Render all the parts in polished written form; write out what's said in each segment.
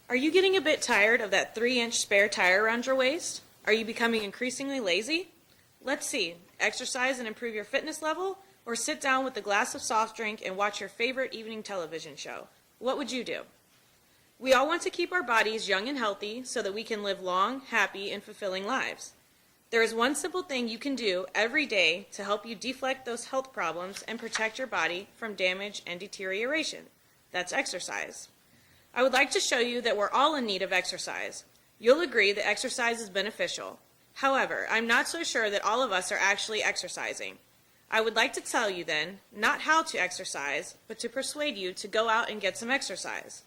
Are you getting a bit tired of that 3-inch spare tire around your waist? Are you becoming increasingly lazy? Let's see, exercise and improve your fitness level, or sit down with a glass of soft drink and watch your favorite evening television show? What would you do? We all want to keep our bodies young and healthy so that we can live long, happy, and fulfilling lives. There is one simple thing you can do every day to help you deflect those health problems and protect your body from damage and deterioration. That's exercise. I would like to show you that we're all in need of exercise. You'll agree that exercise is beneficial. However, I'm not so sure that all of us are actually exercising. I would like to tell you then, not how to exercise, but to persuade you to go out and get some exercise.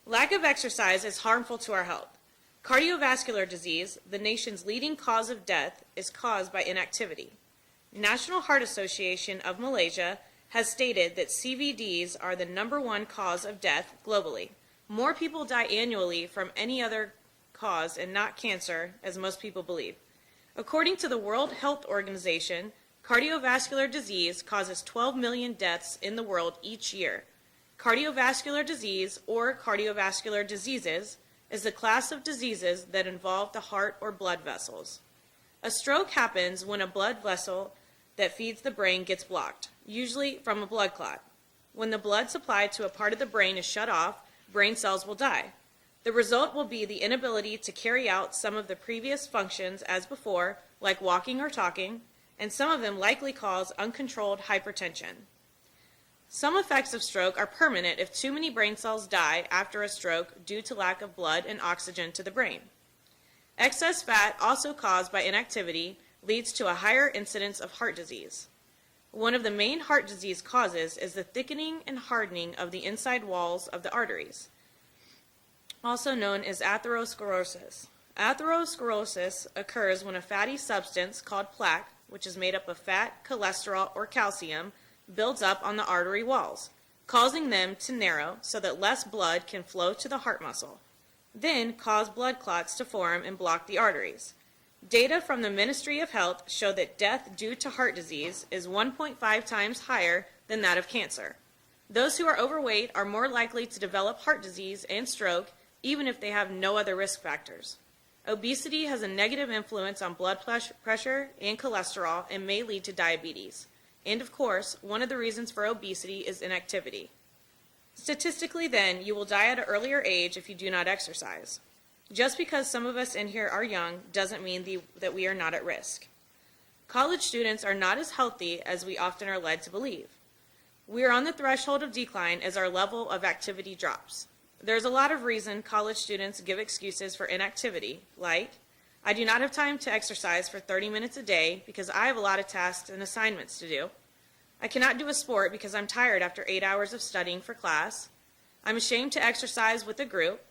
Lack of exercise is harmful to our health. Cardiovascular disease, the nation's leading cause of death, is caused by inactivity. National Heart Association of Malaysia has stated that CVDs are the #1 cause of death globally. More people die annually from any other cause and not cancer, as most people believe. According to the World Health Organization, cardiovascular disease causes 12 million deaths in the world each year. Cardiovascular disease, or cardiovascular diseases, is the class of diseases that involve the heart or blood vessels. A stroke happens when a blood vessel that feeds the brain gets blocked, usually from a blood clot. When the blood supply to a part of the brain is shut off, brain cells will die. The result will be the inability to carry out some of the previous functions as before, like walking or talking, and some of them likely cause uncontrolled hypertension. Some effects of stroke are permanent if too many brain cells die after a stroke due to lack of blood and oxygen to the brain. Excess fat, also caused by inactivity, leads to a higher incidence of heart disease. One of the main heart disease causes is the thickening and hardening of the inside walls of the arteries, also known as atherosclerosis. Atherosclerosis occurs when a fatty substance called plaque, which is made up of fat, cholesterol, or calcium, builds up on the artery walls, causing them to narrow so that less blood can flow to the heart muscle, then cause blood clots to form and block the arteries. Data from the Ministry of Health show that death due to heart disease is 1.5 times higher than that of cancer. Those who are overweight are more likely to develop heart disease and stroke, even if they have no other risk factors. Obesity has a negative influence on blood pressure and cholesterol and may lead to diabetes. And of course, one of the reasons for obesity is inactivity. Statistically then, you will die at an earlier age if you do not exercise. Just because some of us in here are young doesn't mean that we are not at risk. College students are not as healthy as we often are led to believe. We are on the threshold of decline as our level of activity drops. There's a lot of reason college students give excuses for inactivity, like, I do not have time to exercise for 30 minutes a day because I have a lot of tasks and assignments to do. I cannot do a sport because I'm tired after 8 hours of studying for class. I'm ashamed to exercise with a group.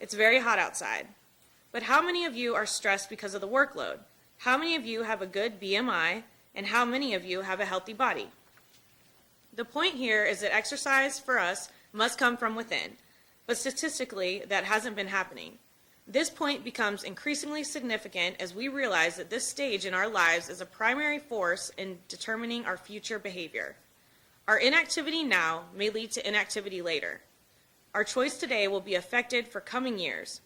It's very hot outside. But how many of you are stressed because of the workload? How many of you have a good BMI? And how many of you have a healthy body? The point here is that exercise for us must come from within, but statistically that hasn't been happening. This point becomes increasingly significant as we realize that this stage in our lives is a primary force in determining our future behavior. Our inactivity now may lead to inactivity later. Our choice today will be affected for coming years.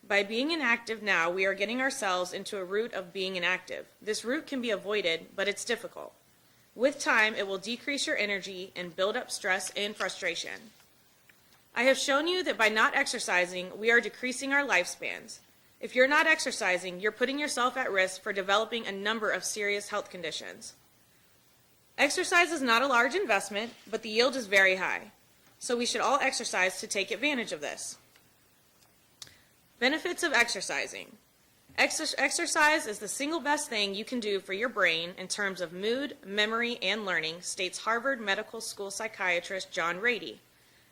By being inactive now, we are getting ourselves into a route of being inactive. This route can be avoided, but it's difficult. With time, it will decrease your energy and build up stress and frustration. I have shown you that by not exercising, we are decreasing our lifespans. If you're not exercising, you're putting yourself at risk for developing a number of serious health conditions. Exercise is not a large investment, but the yield is very high. So we should all exercise to take advantage of this. Benefits of exercising. Exercise is the single best thing you can do for your brain in terms of mood, memory, and learning, states Harvard Medical School psychiatrist John Rady.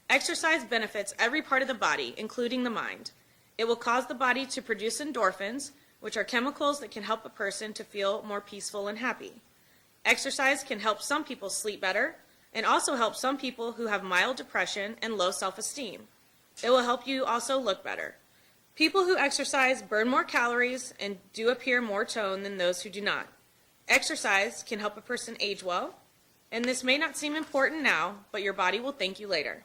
Exercise benefits every part of the body, including the mind. It will cause the body to produce endorphins, which are chemicals that can help a person to feel more peaceful and happy. Exercise can help some people sleep better, and also help some people who have mild depression and low self-esteem. It will help you also look better. People who exercise burn more calories and do appear more toned than those who do not. Exercise can help a person age well, and this may not seem important now, but your body will thank you later.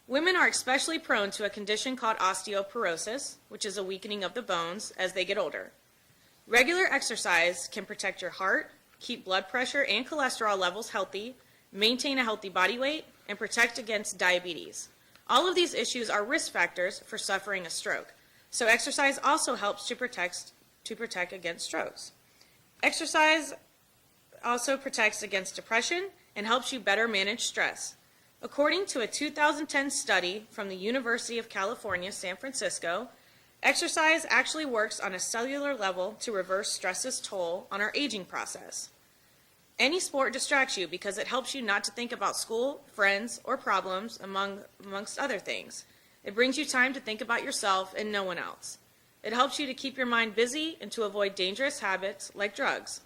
Women are especially prone to a condition called osteoporosis, which is a weakening of the bones as they get older. Regular exercise can protect your heart, keep blood pressure and cholesterol levels healthy, maintain a healthy body weight, and protect against diabetes. All of these issues are risk factors for suffering a stroke, so exercise also helps to protect against strokes. Exercise also protects against depression and helps you better manage stress. According to a 2010 study from the University of California, San Francisco, exercise actually works on a cellular level to reverse stress's toll on our aging process. Any sport distracts you because it helps you not to think about school, friends, or problems, amongst other things. It brings you time to think about yourself and no one else. It helps you to keep your mind busy and to avoid dangerous habits like drugs.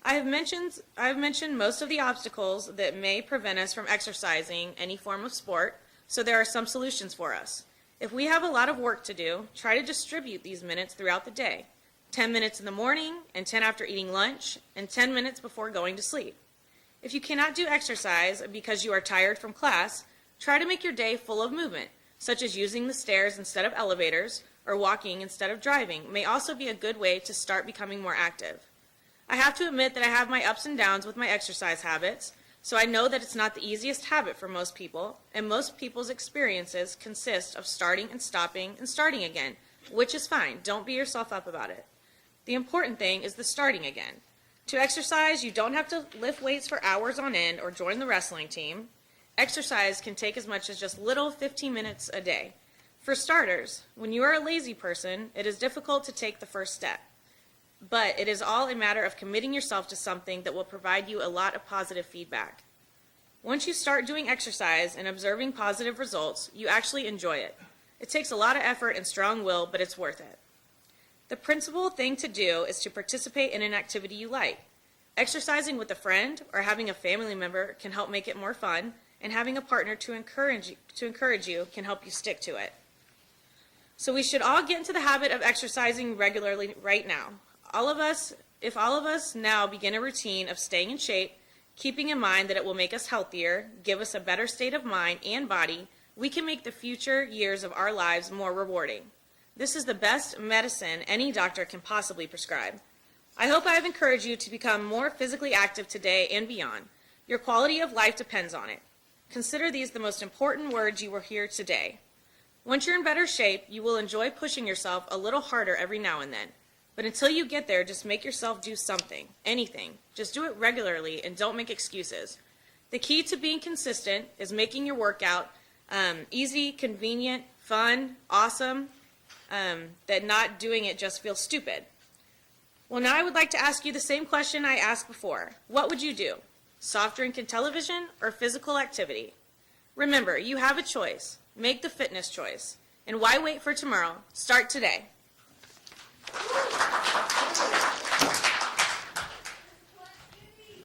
I have mentioned most of the obstacles that may prevent us from exercising any form of sport, so there are some solutions for us. If we have a lot of work to do, try to distribute these minutes throughout the day. 10 minutes in the morning, and 10 after eating lunch, and 10 minutes before going to sleep. If you cannot do exercise because you are tired from class, try to make your day full of movement, such as using the stairs instead of elevators, or walking instead of driving may also be a good way to start becoming more active. I have to admit that I have my ups and downs with my exercise habits, so I know that it's not the easiest habit for most people, and most people's experiences consist of starting and stopping and starting again, which is fine. Don't beat yourself up about it. The important thing is the starting again. To exercise, you don't have to lift weights for hours on end or join the wrestling team. Exercise can take as much as just little 15 minutes a day. For starters, when you are a lazy person, it is difficult to take the first step. But it is all a matter of committing yourself to something that will provide you a lot of positive feedback. Once you start doing exercise and observing positive results, you actually enjoy it. It takes a lot of effort and strong will, but it's worth it. The principal thing to do is to participate in an activity you like. Exercising with a friend or having a family member can help make it more fun, and having a partner to encourage you can help you stick to it. So we should all get into the habit of exercising regularly right now. If all of us now begin a routine of staying in shape, keeping in mind that it will make us healthier, give us a better state of mind and body, we can make the future years of our lives more rewarding. This is the best medicine any doctor can possibly prescribe. I hope I have encouraged you to become more physically active today and beyond. Your quality of life depends on it. Consider these the most important words you will hear today. Once you're in better shape, you will enjoy pushing yourself a little harder every now and then. But until you get there, just make yourself do something, anything. Just do it regularly and don't make excuses. The key to being consistent is making your workout easy, convenient, fun, awesome, that not doing it just feels stupid. Well, now I would like to ask you the same question I asked before. What would you do? Soft drink and television or physical activity? Remember, you have a choice. Make the fitness choice. And why wait for tomorrow? Start today.